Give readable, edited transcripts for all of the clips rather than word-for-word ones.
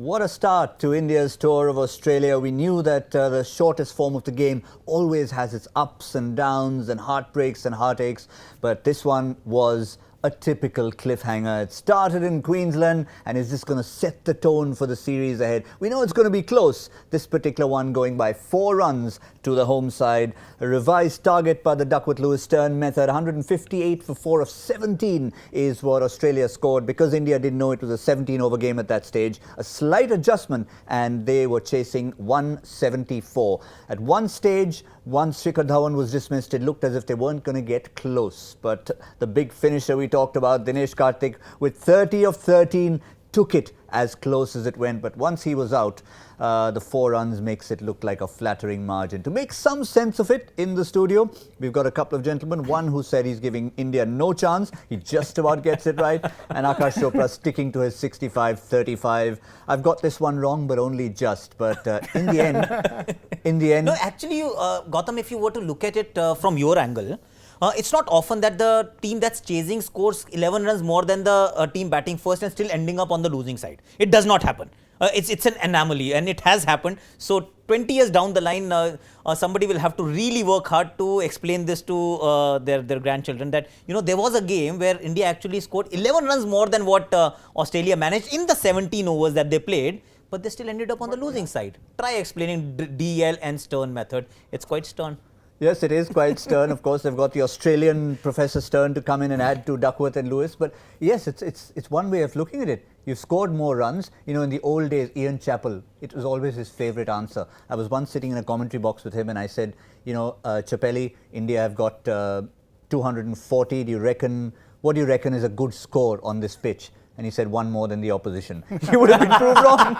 What a start to India's tour of Australia. We knew that the shortest form of the game always has its ups and downs and heartbreaks and heartaches. But this one was a typical cliffhanger. It started in Queensland and is just going to set the tone for the series ahead. We know it's going to be close. This particular one going by 4 runs to the home side. A revised target by the Duckworth-Lewis Stern method. 158 for 4 of 17 is what Australia scored. Because India didn't know it was a 17-over game at that stage, a slight adjustment and they were chasing 174. At one stage, once Shikhar Dhawan was dismissed, it looked as if they weren't going to get close. But the big finisher we talked about, Dinesh Karthik, with 30 of 13, took it as close as it went. But once he was out, the 4 runs makes it look like a flattering margin. To make some sense of it in the studio, we've got a couple of gentlemen. One who said he's giving India no chance. He just about gets it right. And Aakash Chopra sticking to his 65-35. I've got this one wrong, but only just. But in the end... No, actually, Gautam, if you were to look at it from your angle, it's not often that the team that's chasing scores 11 runs more than the team batting first and still ending up on the losing side. It does not happen. It's an anomaly, and it has happened. So 20 years down the line, somebody will have to really work hard to explain this to their grandchildren that, you know, there was a game where India actually scored 11 runs more than what Australia managed in the 17 overs that they played, but they still ended up on the losing side. Try explaining DL and Stern method. It's quite stern. Yes, it is quite stern. Of course, they've got the Australian Professor Stern to come in and add to Duckworth and Lewis. But yes, it's one way of looking at it. You've scored more runs. You know, in the old days, Ian Chappell, it was always his favourite answer. I was once sitting in a commentary box with him and I said, you know, Chappelli, India have got 240. What do you reckon is a good score on this pitch? And he said 1 more than the opposition. He would have been proved wrong.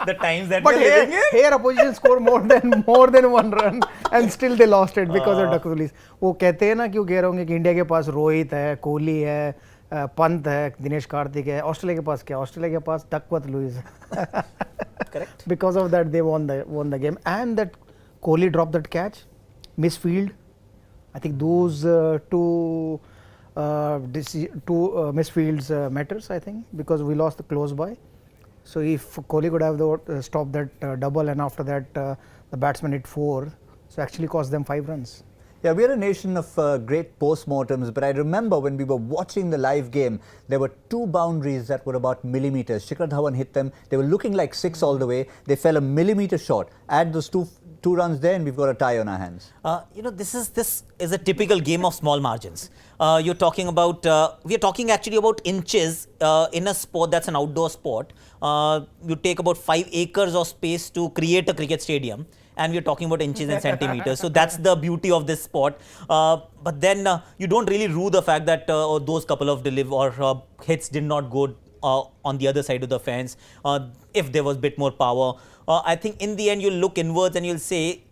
The times that but here opposition score more than 1 run and still they lost it because of Duckworth-Lewis. वो कहते हैं ना क्यों कह रहे होंगे कि India के पास रोहित है, कोहली है, पंत है, दिनेश कार्तिक है. ऑस्ट्रेलिया के पास क्या? ऑस्ट्रेलिया के पास Duckworth-Lewis. Correct. Because of that they won the game, and that Kohli dropped that catch, misfield. I think those two misfields matters, I think, because we lost the close by. So if Kohli could have stopped that double, and after that the batsman hit 4, so actually cost them 5 runs. Yeah, we are a nation of great post-mortems, but I remember when we were watching the live game, there were 2 boundaries that were about millimetres. Shikhar Dhawan hit them. They were looking like 6 all the way. They fell a millimetre short. Add those two runs there and we've got a tie on our hands. You know, this is a typical game of small margins. You're talking about, we are talking actually about inches in a sport that's an outdoor sport. You take about 5 acres of space to create a cricket stadium. And we're talking about inches and centimeters. So that's the beauty of this sport. But then you don't really rue the fact that those couple of hits did not go on the other side of the fence if there was a bit more power. I think in the end you'll look inwards and you'll say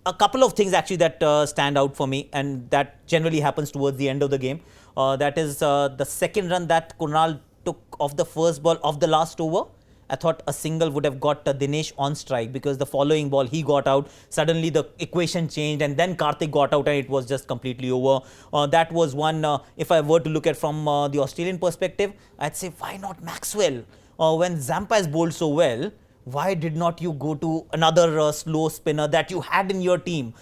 a couple of things actually that stand out for me, and that generally happens towards the end of the game. That is the second run that Kunal took off the first ball of the last over. I thought a single would have got Dinesh on strike, because the following ball he got out, suddenly the equation changed and then Karthik got out and it was just completely over. That was one, if I were to look at from the Australian perspective, I'd say why not Maxwell? When Zampa has bowled so well, why did not you go to another slow spinner that you had in your team?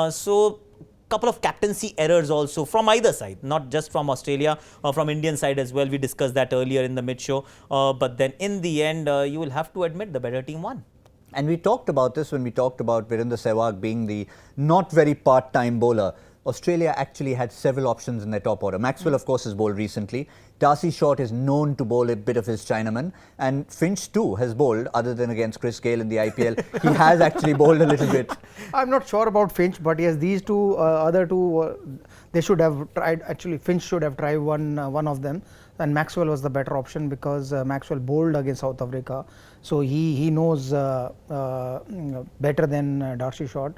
So couple of captaincy errors also from either side, not just from Australia, from Indian side as well. We discussed that earlier in the mid-show. But then in the end, you will have to admit the better team won. And we talked about this when we talked about Virender Sehwag being the not very part-time bowler. Australia actually had several options in their top order. Maxwell, of course, has bowled recently. Darcy Short is known to bowl a bit of his Chinaman. And Finch, too, has bowled, other than against Chris Gale in the IPL. He has actually bowled a little bit. I'm not sure about Finch, but yes, these two, other two, they should have tried. Actually, Finch should have tried one of them. And Maxwell was the better option, because Maxwell bowled against South Africa. So he knows better than Darcy Short.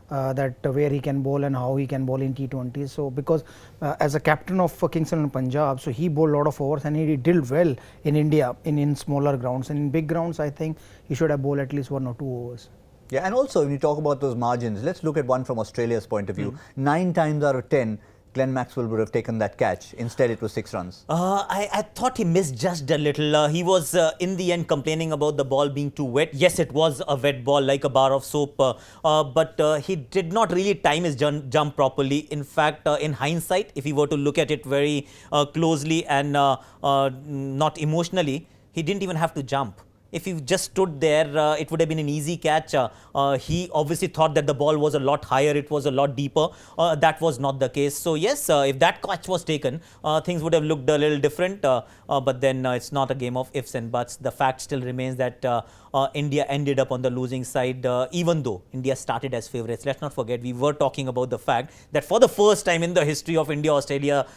That where he can bowl and how he can bowl in T20s. So because as a captain of Kingston and Punjab, so he bowled a lot of overs and he did well in India in smaller grounds, and in big grounds I think he should have bowled at least 1 or 2 overs. Yeah, and also when you talk about those margins, let's look at one from Australia's point of view. 9 times out of 10, Glenn Maxwell would have taken that catch. Instead, it was 6 runs. I thought he misjudged a little. He was in the end complaining about the ball being too wet. Yes, it was a wet ball like a bar of soap, but he did not really time his jump properly. In fact, in hindsight, if he were to look at it very closely and not emotionally, he didn't even have to jump. If he just stood there, it would have been an easy catch. He obviously thought that the ball was a lot higher, it was a lot deeper. That was not the case. So yes, if that catch was taken, things would have looked a little different. But then it's not a game of ifs and buts. The fact still remains that India ended up on the losing side, even though India started as favourites. Let's not forget, we were talking about the fact that for the first time in the history of India-Australia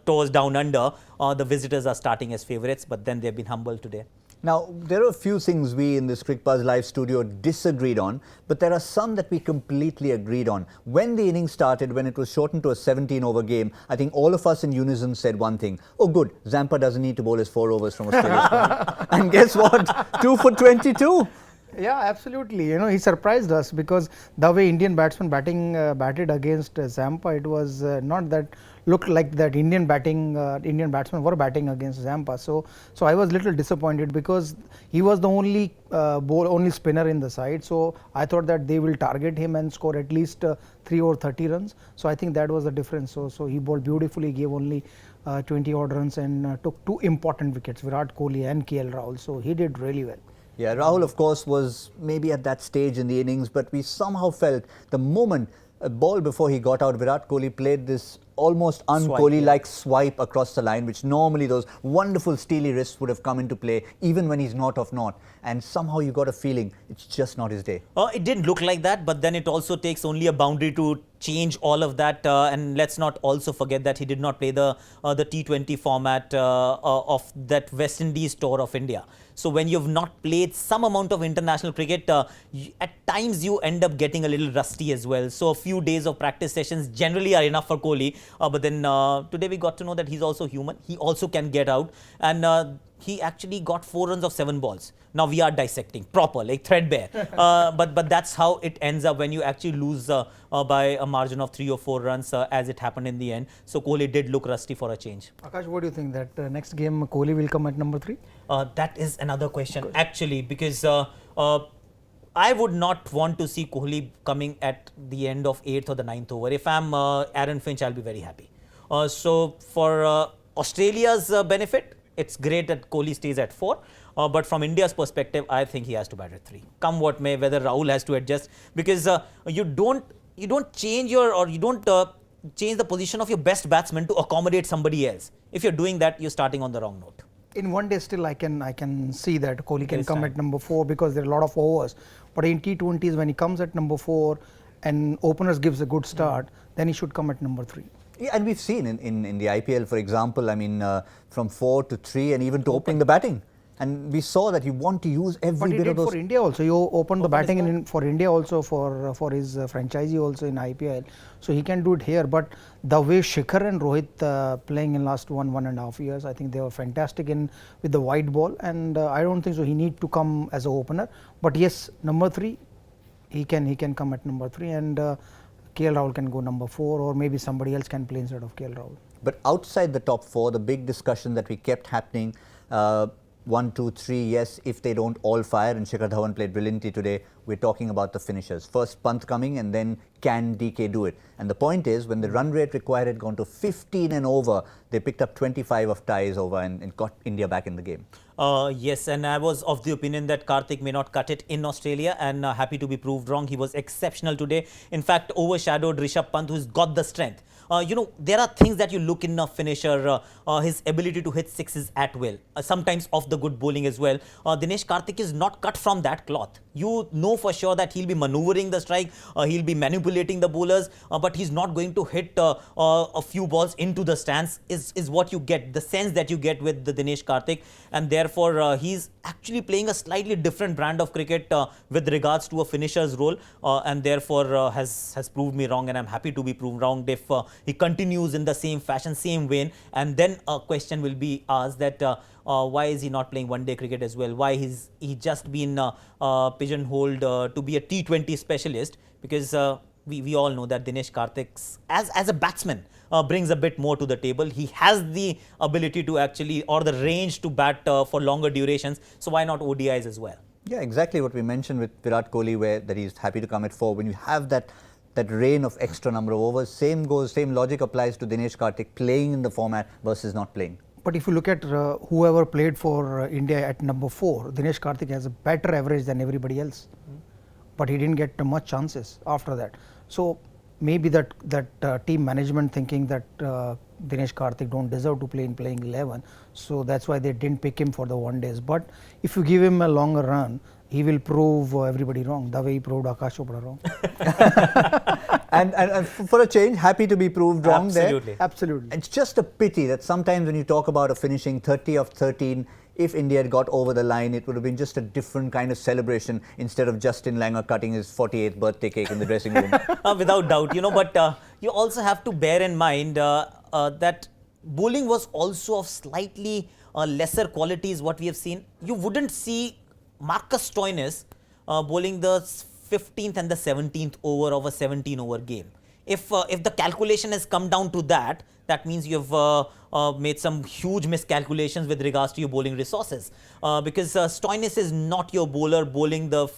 tours down under, the visitors are starting as favourites, but then they've been humbled today. Now, there are a few things we in this Cricbuzz live studio disagreed on, but there are some that we completely agreed on. When the innings started, when it was shortened to a 17-over game, I think all of us in unison said one thing: oh good, Zampa doesn't need to bowl his 4 overs from Australia. And guess what? 2 for 22. Yeah, absolutely. You know, he surprised us because the way Indian batsmen batted against Zampa, it was not that looked like that Indian batsmen were batting against Zampa. So I was a little disappointed because he was the only spinner in the side. So I thought that they will target him and score at least 3 or 30 runs. So I think that was the difference. So he bowled beautifully, gave only 20 odd runs and took 2 important wickets, Virat Kohli and KL Rahul. So he did really well. Yeah, Rahul, of course, was maybe at that stage in the innings, but we somehow felt the moment a ball before he got out, Virat Kohli played this almost un-Kohli-like swipe across the line, which normally those wonderful steely wrists would have come into play, even when he's not off not. And somehow you got a feeling it's just not his day. It didn't look like that, but then it also takes only a boundary to change all of that. And let's not also forget that he did not play the T20 format of that West Indies tour of India. So when you've not played some amount of international cricket, at times you end up getting a little rusty as well. So a few days of practice sessions generally are enough for Kohli. But then today we got to know that he's also human. He also can get out. And he actually got 4 runs of 7 balls. Now we are dissecting proper, like threadbare. But that's how it ends up when you actually lose by a margin of 3 or 4 runs, as it happened in the end. So Kohli did look rusty for a change. Akash, what do you think that next game Kohli will come at number 3? That is another question actually, because I would not want to see Kohli coming at the end of 8th or the 9th over. If I'm Aaron Finch, I'll be very happy. So for Australia's benefit, it's great that Kohli stays at 4. But from India's perspective, I think he has to bat at 3. Come what may, whether Rahul has to adjust, because you don't change change the position of your best batsman to accommodate somebody else. If you're doing that, you're starting on the wrong note. In one day still I can see that Kohli can come at number 4 because there are a lot of overs. But in T20s, when he comes at number 4 and openers gives a good start, then he should come at number 3. Yeah, and we've seen in the IPL, for example, I mean, from 4 to 3 and even to opening the batting. And we saw that you want to use every bit of those. For India also, you opened the batting for India also, for his franchisee also in IPL. So he can do it here. But the way Shikhar and Rohit playing in last 1.5 years, I think they were fantastic with the white ball. And I don't think so he need to come as an opener. But yes, number 3, he can come at number 3, and KL Rahul can go number 4, or maybe somebody else can play instead of KL Rahul. But outside the top 4, the big discussion that we kept happening, 1, 2, 3, yes, if they don't all fire, and Shikhar Dhawan played brilliantly today, we're talking about the finishers. First Pant coming, and then can DK do it? And the point is, when the run rate required had gone to 15 and over, they picked up 25 of ties over and got India back in the game. Yes, and I was of the opinion that Karthik may not cut it in Australia, and happy to be proved wrong. He was exceptional today. In fact, overshadowed Rishabh Pant, who's got the strength. There are things that you look in a finisher, his ability to hit sixes at will, sometimes off the good bowling as well. Dinesh Karthik is not cut from that cloth. You know for sure that he'll be maneuvering the strike, he'll be manipulating the bowlers, but he's not going to hit a few balls into the stands, is what you get, the sense that you get with the Dinesh Karthik. And therefore, he's actually playing a slightly different brand of cricket with regards to a finisher's role, and therefore has proved me wrong, and I'm happy to be proved wrong if he continues in the same fashion, same vein. And then a question will be asked that why is he not playing one-day cricket as well? Why he just been pigeonholed to be a T20 specialist? Because we all know that Dinesh Karthik, as a batsman, brings a bit more to the table. He has the ability to actually, or the range to bat for longer durations. So why not ODIs as well? Yeah, exactly what we mentioned with Virat Kohli, where that he's happy to come at 4. When you have that reign of extra number of overs, same logic applies to Dinesh Karthik playing in the format versus not playing. But if you look at whoever played for India at number 4, Dinesh Karthik has a better average than everybody else. But he didn't get much chances after that. So maybe that team management thinking that Dinesh Karthik don't deserve to play in playing 11. So that's why they didn't pick him for the one days. But if you give him a longer run, he will prove everybody wrong, the way he proved Aakash Chopra wrong. and for a change, happy to be proved wrong there. Absolutely. It's just a pity that sometimes when you talk about a finishing 30 of 13, if India had got over the line, it would have been just a different kind of celebration instead of Justin Langer cutting his 48th birthday cake in the dressing room. Without doubt, but you also have to bear in mind that bowling was also of slightly lesser qualities what we have seen. You wouldn't see Marcus Stoinis bowling the 15th and the 17th over of a 17-over game. If the calculation has come down to that, that means you have made some huge miscalculations with regards to your bowling resources. Because Stoinis is not your bowler bowling the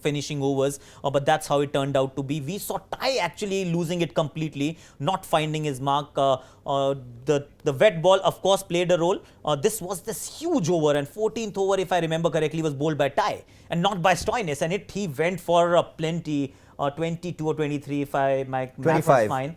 finishing overs, but that's how it turned out to be. We saw Ty actually losing it completely, not finding his mark. The wet ball, of course, played a role. This was this huge over, and 14th over, if I remember correctly, was bowled by Ty and not by Stoinis. And he went for plenty. 22 or 23, if my math was fine.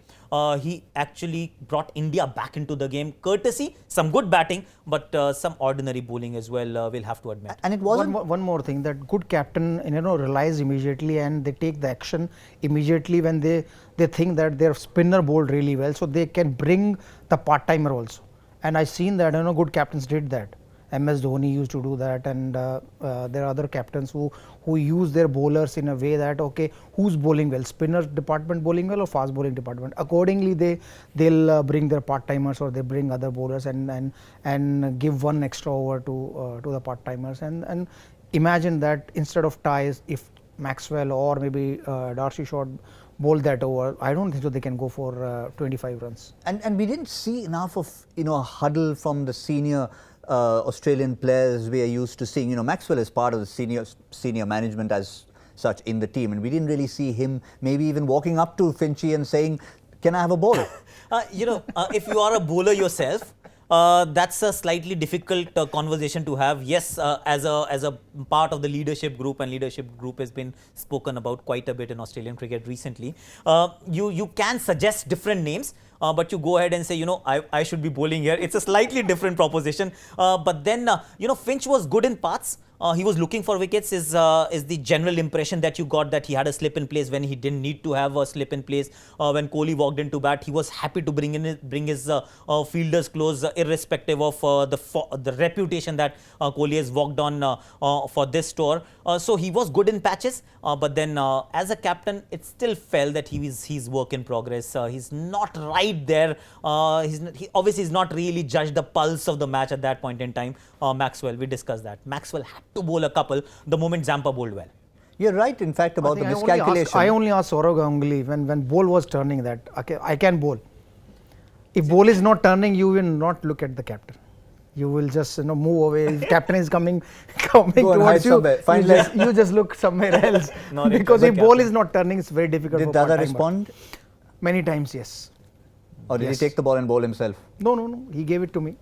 He actually brought India back into the game. Courtesy, some good batting, but some ordinary bowling as well, we'll have to admit. And it wasn't one more thing, that good captain relies immediately, and they take the action immediately when they think that their spinner bowled really well, so they can bring the part-timer also. And I've seen that good captains did that. MS Dhoni used to do that, and there are other captains who use their bowlers in a way that, okay, who's bowling well, spinner department bowling well or fast bowling department. Accordingly, they'll bring their part-timers, or they bring other bowlers and give one extra over to the part-timers. And imagine that instead of ties, if Maxwell or maybe Darcy Short bowl that over, I don't think so they can go for 25 runs. And we didn't see enough of a huddle from the senior Australian players we are used to seeing. Maxwell is part of the senior management as such in the team, and we didn't really see him maybe even walking up to Finchy and saying, "Can I have a ball?" If you are a bowler yourself, that's a slightly difficult conversation to have. Yes, as a part of the leadership group, and leadership group has been spoken about quite a bit in Australian cricket recently. You can suggest different names, but you go ahead and say, I should be bowling here. It's a slightly different proposition. But then, Finch was good in parts. He was looking for wickets is the general impression that you got, that he had a slip in place when he didn't need to have a slip in place. When Kohli walked into bat, he was happy to bring his fielders close, irrespective of the reputation that Kohli has walked on for this tour. So he was good in patches, but then as a captain, it still felt that he's work in progress. He's not right there. He obviously is not really judged the pulse of the match at that point in time. Maxwell, we discussed that. Maxwell had to bowl a couple the moment Zampa bowled well. You're right, in fact, about the miscalculation. I only asked Saurav Ganguly when ball was turning that, okay, I can bowl. If ball is not turning, you will not look at the captain. You will just move away. If captain is coming towards you, you just look somewhere else. Because if ball is not turning, it's very difficult. Did Dada respond? Many times, yes. Or did he take the ball and bowl himself? No. He gave it to me.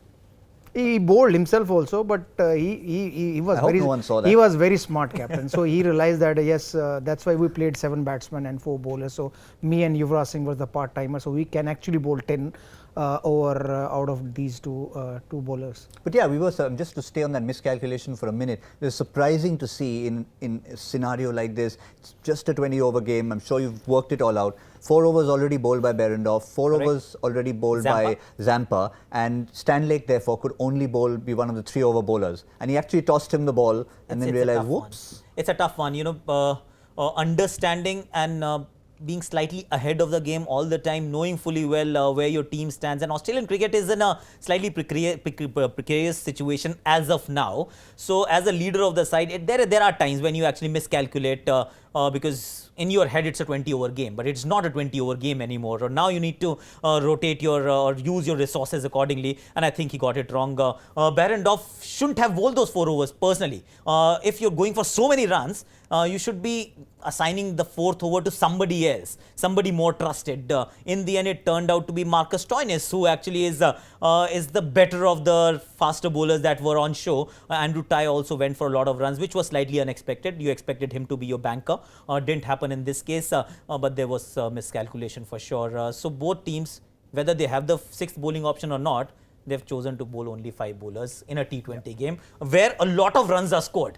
He bowled himself also, but he was very smart captain. So he realized that yes, that's why we played 7 batsmen and 4 bowlers. So me and Yuvraj Singh was the part timer. So we can actually bowl 10 over out of these two bowlers. But yeah, we were just to stay on that miscalculation for a minute. It was surprising to see in a scenario like this. It's just a 20-over game. I'm sure you've worked it all out. 4 overs already bowled by Virender, 4 overs already bowled by Zampa, and Stanlake therefore could only be one of the 3-over bowlers. And he actually tossed him the ball and then realized, whoops. It's a tough one, understanding and being slightly ahead of the game all the time, knowing fully well where your team stands. And Australian cricket is in a slightly precarious situation as of now. So as a leader of the side, there are times when you actually miscalculate because in your head it's a 20 over game, but it's not a 20 over game anymore. Or now you need to rotate your or use your resources accordingly, and I think he got it wrong. Virender shouldn't have bowled those 4 overs personally. If you're going for so many runs, you should be assigning the 4th over to somebody else, somebody more trusted. In the end, it turned out to be Marcus Stoinis, who actually is the better of the faster bowlers that were on show. Andrew Tye also went for a lot of runs, which was slightly unexpected. You expected him to be your banker. Didn't happen in this case, but there was miscalculation for sure. So both teams, whether they have the 6th bowling option or not, they've chosen to bowl only 5 bowlers in a T20 game where a lot of runs are scored,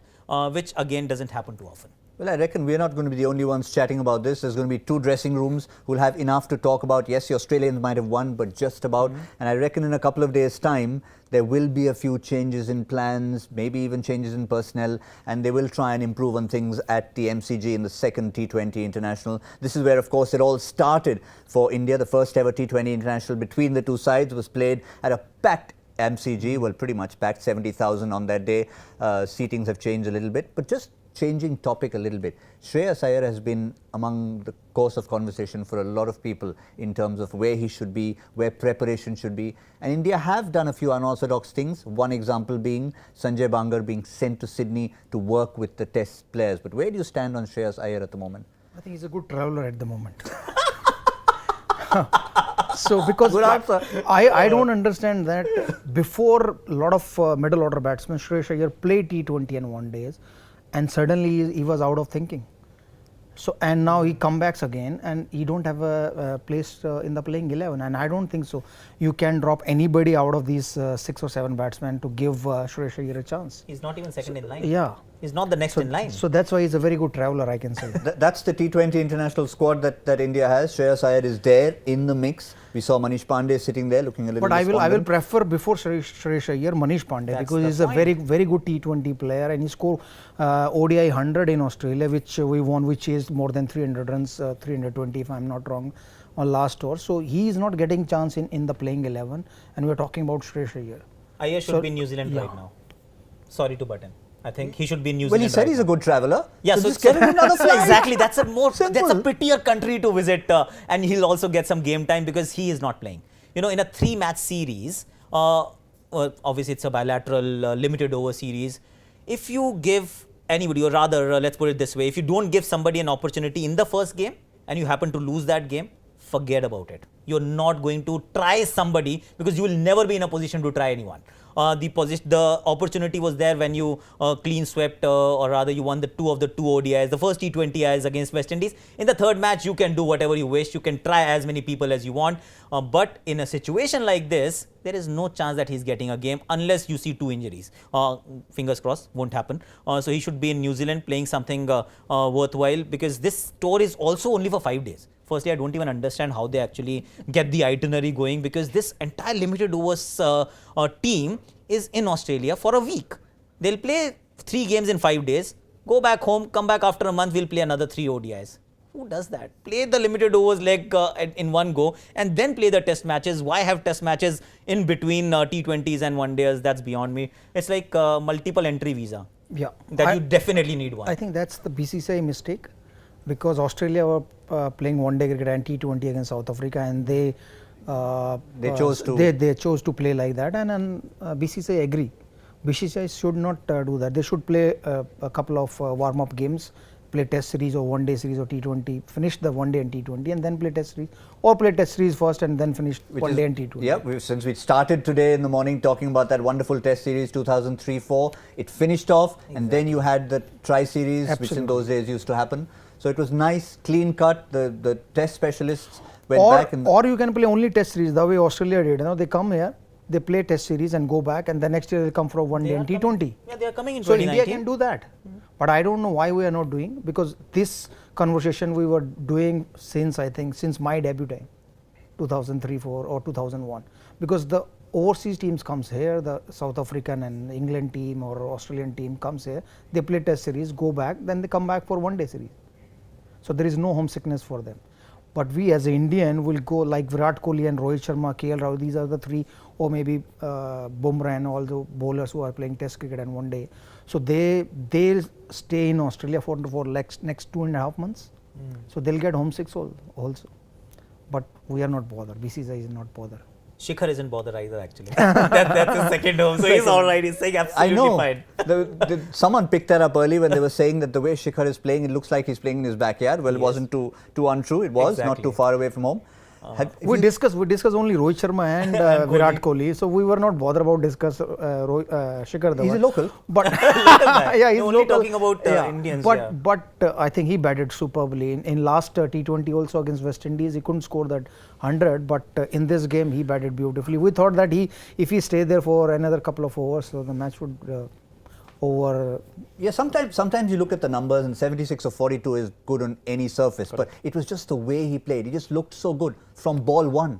which again doesn't happen too often. Well, I reckon we're not going to be the only ones chatting about this. There's going to be 2 dressing rooms who'll have enough to talk about. Yes, the Australians might have won, but just about. And I reckon in a couple of days' time, there will be a few changes in plans, maybe even changes in personnel, and they will try and improve on things at the MCG in the second T20 International. This is where, of course, it all started for India. The first ever T20 International between the two sides was played at a packed MCG, well, pretty much packed, 70,000 on that day. Seatings have changed a little bit, but just changing topic a little bit. Shreyas Iyer has been among the course of conversation for a lot of people in terms of where he should be, where preparation should be. And India have done a few unorthodox things. One example being Sanjay Bangar being sent to Sydney to work with the test players. But where do you stand on Shreyas Iyer at the moment? I think he's a good traveller at the moment. So because I don't understand that before a lot of middle order batsmen, Shreyas Iyer played T20 and 1 days, and suddenly he was out of thinking. So and now he comes back again, and he don't have a place in the playing 11, and I don't think so. You can drop anybody out of these 6 or 7 batsmen to give Shreyas Iyer a chance. He's not even second in line. Yeah. He's not the next in line. So that's why he's a very good traveller, I can say. That's the T20 international squad that India has. Shreyas Iyer is there in the mix. We saw Manish Pandey sitting there looking a little But I will prefer before Shreyas Iyer Manish Pandey, because he's a very good T20 player, and he scored ODI 100 in Australia, which we won, which is more than 300 runs, 320 if I'm not wrong, on last tour. So he is not getting chance in the playing 11, and we're talking about Shreyas Iyer. Iyer should be in New Zealand right now. Sorry to butt in. I think he should be in New Well, Zealand. he said he's a good traveller. Yeah, so just get him another flight. Exactly. That's a Simple. prettier country to visit, and he'll also get some game time because he is not playing. You know, in a 3-match series, obviously it's a bilateral limited over series. If you give anybody, or rather, let's put it this way, if you don't give somebody an opportunity in the first game and you happen to lose that game, forget about it. You're not going to try somebody because you will never be in a position to try anyone. The opportunity was there when you clean swept, or rather you won the 2 of the 2 ODIs, the first T20Is against West Indies. In the 3rd match, you can do whatever you wish. You can try as many people as you want. But in a situation like this, there is no chance that he's getting a game unless you see 2 injuries. Fingers crossed, won't happen. So he should be in New Zealand playing something worthwhile, because this tour is also only for 5 days. Firstly, I don't even understand how they actually get the itinerary going, because this entire limited overs team is in Australia for a week. They'll play 3 games in 5 days, go back home, come back after a month, we'll play another 3 ODIs. Who does that? Play the limited overs leg in one go and then play the test matches. Why have test matches in between T20s and 1 days? That's beyond me. It's like multiple entry visa. Yeah. You definitely need one. I think that's the BCCI mistake, because Australia were playing 1-day cricket and T20 against South Africa, and they chose to play like that, and BCCI agree. BCCI should not do that. They should play a couple of warm-up games, play test series or 1-day series or T20, finish the 1-day and T20 and then play test series, or play test series first and then finish 1-day and T20. Yeah, since we started today in the morning talking about that wonderful test series 2003-04, it finished off, and then you had the tri-series, which in those days used to happen. So it was nice, clean cut. The test specialists went back. Or you can play only test series the way Australia did. You know, they come here, they play test series and go back, and the next year they come for a 1-day and T20. Yeah, they are coming in 2019. So India can do that. But I don't know why we are not doing, because this conversation we were doing since, I think, since my debut time, 2003-04 or 2001. Because the overseas teams comes here, the South African and England team or Australian team comes here, they play test series, go back, then they come back for 1-day series. So there is no homesickness for them. But we as an Indian will go like Virat Kohli and Rohit Sharma, KL Rahul, these are the 3 or maybe Bumrah and all the bowlers who are playing Test cricket and one day. So they'll stay in Australia for next 2.5 months. So they'll get homesick also. But we are not bothered. BCCI is not bothered. Shikhar isn't bothered either, actually. That's his second home, so he's all right. He's saying absolutely fine. Someone picked that up early when they were saying that the way Shikhar is playing, it looks like he's playing in his backyard. Well, it wasn't too untrue. It was not too far away from home. We discussed only Rohit Sharma and Virat Kohli, so we were not bothered about Shikhar Dhawan. He's a local, but yeah, he's only talking about Indians. But I think he batted superbly in last T20 also against West Indies. He couldn't score that 100, but in this game he batted beautifully. We thought that if he stayed there for another couple of overs, so the match would over. Yeah, sometimes you look at the numbers and 76 or 42 is good on any surface. Correct. But it was just the way he played. He just looked so good from ball one.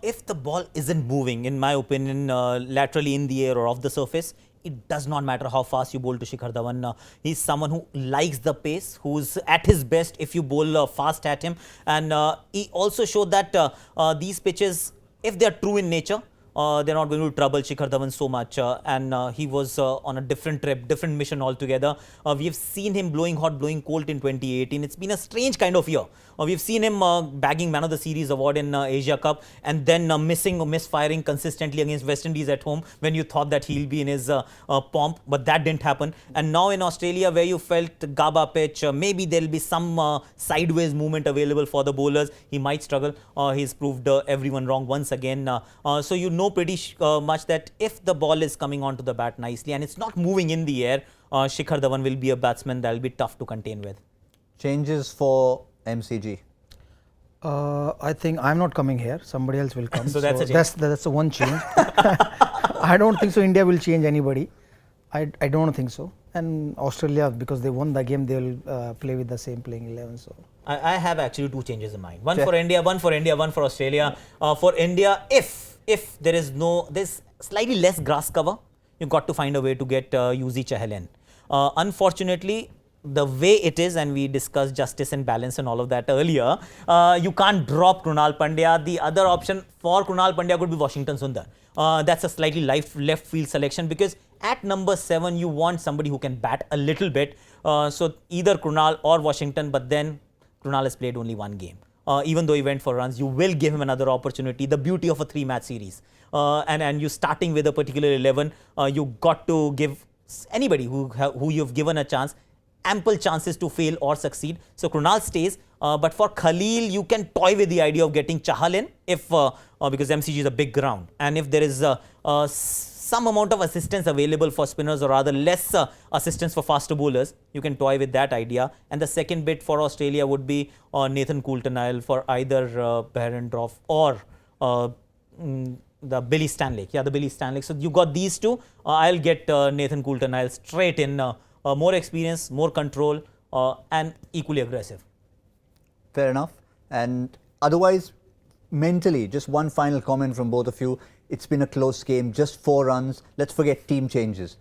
If the ball isn't moving, in my opinion, laterally in the air or off the surface, it does not matter how fast you bowl to Shikhar Dhawan. He's someone who likes the pace, who's at his best if you bowl fast at him. And he also showed that these pitches, if they are true in nature, they're not going to trouble Shikhar Dhawan so much, and he was on a different trip, different mission altogether. We have seen him blowing hot, blowing cold in 2018. It's been a strange kind of year. We've seen him bagging Man of the Series award in Asia Cup and then misfiring consistently against West Indies at home when you thought that he'll be in his pomp, but that didn't happen. And now in Australia, where you felt Gaba pitch, maybe there'll be some sideways movement available for the bowlers. He might struggle. He's proved everyone wrong once again. So you know pretty much that if the ball is coming onto the bat nicely and it's not moving in the air, Shikhar Dhawan will be a batsman that will be tough to contain with. Changes for MCG? I think I'm not coming here. Somebody else will come. So that's a change. That's the one change. I don't think so. India will change anybody. I don't think so. And Australia, because they won the game, they will play with the same playing 11. So I have actually two changes in mind. One for India, one for Australia. For India, if there's slightly less grass cover, you've got to find a way to get Yuzi Chahal in. Unfortunately, the way it is, and we discussed justice and balance and all of that earlier, you can't drop Krunal Pandya. The other option for Krunal Pandya could be Washington Sundar. That's a slightly left field selection, because at number 7 you want somebody who can bat a little bit. So either Krunal or Washington, but then Krunal has played only one game. Even though he went for runs, you will give him another opportunity. The beauty of a 3-match series. And you starting with a particular 11, you got to give anybody who you've given a chance ample chances to fail or succeed. So Krunal stays, but for Khalil, you can toy with the idea of getting Chahal in because MCG is a big ground, and if there is some amount of assistance available for spinners, or rather less assistance for faster bowlers, you can toy with that idea. And the second bit for Australia would be Nathan Coulter-Nile for either Virender or the Billy Stanlake. Yeah, the Billy Stanlake. So you got these two. I'll get Nathan Coulter-Nile straight in. More experience, more control, and equally aggressive. Fair enough. And otherwise, mentally, just one final comment from both of you. It's been a close game, just 4 runs. Let's forget team changes.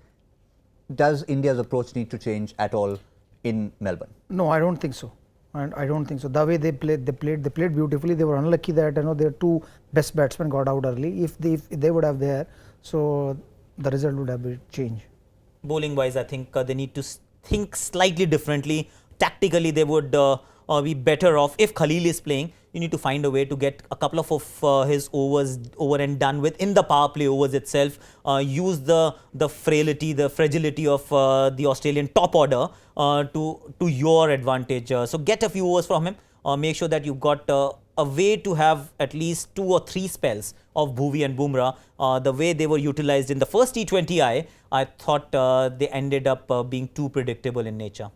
Does India's approach need to change at all in Melbourne? No, I don't think so. I don't think so. The way they played beautifully. They were unlucky that their 2 best batsmen got out early. If they would have there, so the result would have been changed. Bowling wise, I think they need to think slightly differently. Tactically, they would be better off. If Khalil is playing, you need to find a way to get a couple of his overs over and done with in the power play overs itself. Use the frailty, the fragility of the Australian top order to your advantage. So get a few overs from him. Make sure that you've got a way to have at least 2 or 3 spells of Bhuvi and Bumrah. The way they were utilized in the first T20I, I thought they ended up being too predictable in nature.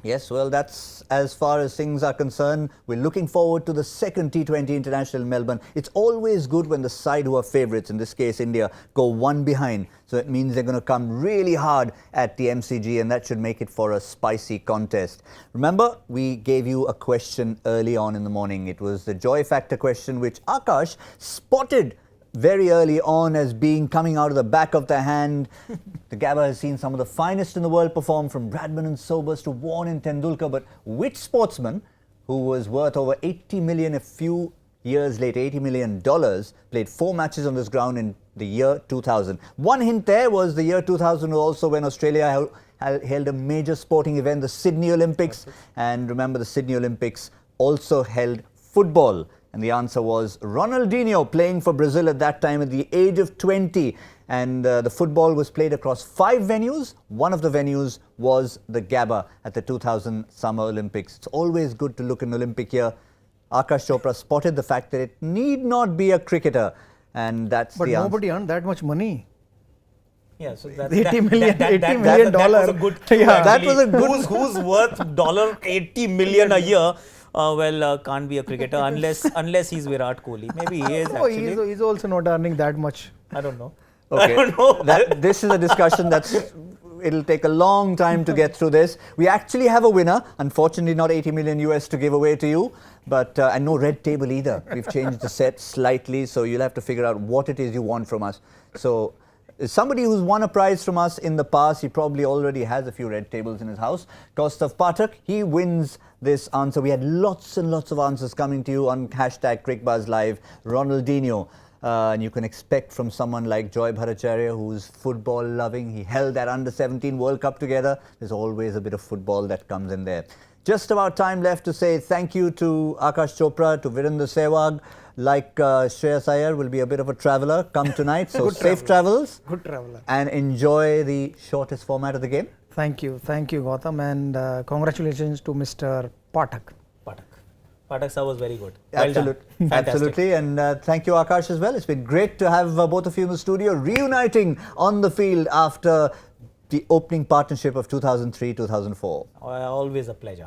Yes, well, that's as far as things are concerned. We're looking forward to the second T20 International in Melbourne. It's always good when the side who are favourites, in this case India, go 1 behind. So it means they're going to come really hard at the MCG, and that should make it for a spicy contest. Remember, we gave you a question early on in the morning. It was the joy factor question, which Aakash spotted very early on as being coming out of the back of the hand. The Gabba has seen some of the finest in the world perform, from Bradman and Sobers to Warne and Tendulkar, but which sportsman who was worth over 80 million a few years later, $80 million, played 4 matches on this ground in the year 2000. One hint there was the year 2000 was also when Australia held a major sporting event, the Sydney Olympics. And remember, the Sydney Olympics also held football. And the answer was Ronaldinho, playing for Brazil at that time at the age of 20. And the football was played across 5 venues. One of the venues was the Gabba at the 2000 Summer Olympics. It's always good to look in Olympic year. Akash Chopra spotted the fact that it need not be a cricketer. And that's But the answer. nobody earned that much money. Yeah, so that's $80 million that was a good clue, Yeah. That was a actually. good- Who's worth $80 million a year? Can't be a cricketer unless he's Virat Kohli. Maybe he is Oh, actually. he's also not earning that much. I don't know. Okay. I don't know. This is a discussion it'll take a long time to get through this. We actually have a winner. Unfortunately, not 80 million US to give away to you, but and no red table either. We've changed the set slightly, so you'll have to figure out what it is you want from us. So somebody who's won a prize from us in the past, he probably already has a few red tables in his house. Kaustav Pathak, he wins this answer. We had lots and lots of answers coming to you on hashtag Cricbuzz Live. Ronaldinho. And you can expect from someone like Joy Bhattacharya, who's football loving. He held that under-17 World Cup together. There's always a bit of football that comes in there. Just about time left to say thank you to Aakash Chopra, to Virender Sehwag. Like Shreyas Iyer will be a bit of a traveller come tonight. So safe travels. Good traveller. And enjoy the shortest format of the game. Thank you, Gautam, and congratulations to Mr. Pathak. Pathak sir was very good. Well done. Absolutely. And thank you, Aakash, as well. It's been great to have both of you in the studio, reuniting on the field after the opening partnership of 2003-2004. Always a pleasure.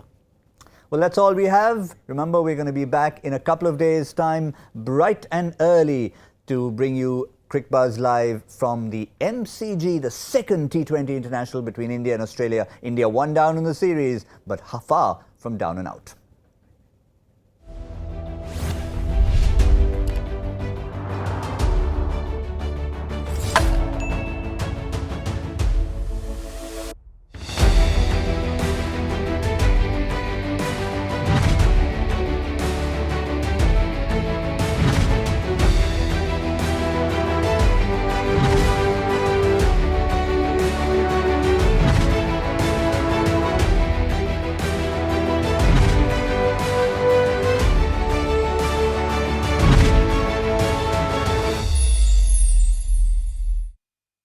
Well, that's all we have. Remember, we're going to be back in a couple of days' time, bright and early, to bring you Cricbuzz Live from the MCG, the second T20 international between India and Australia. India 1 down in the series, but far from down and out.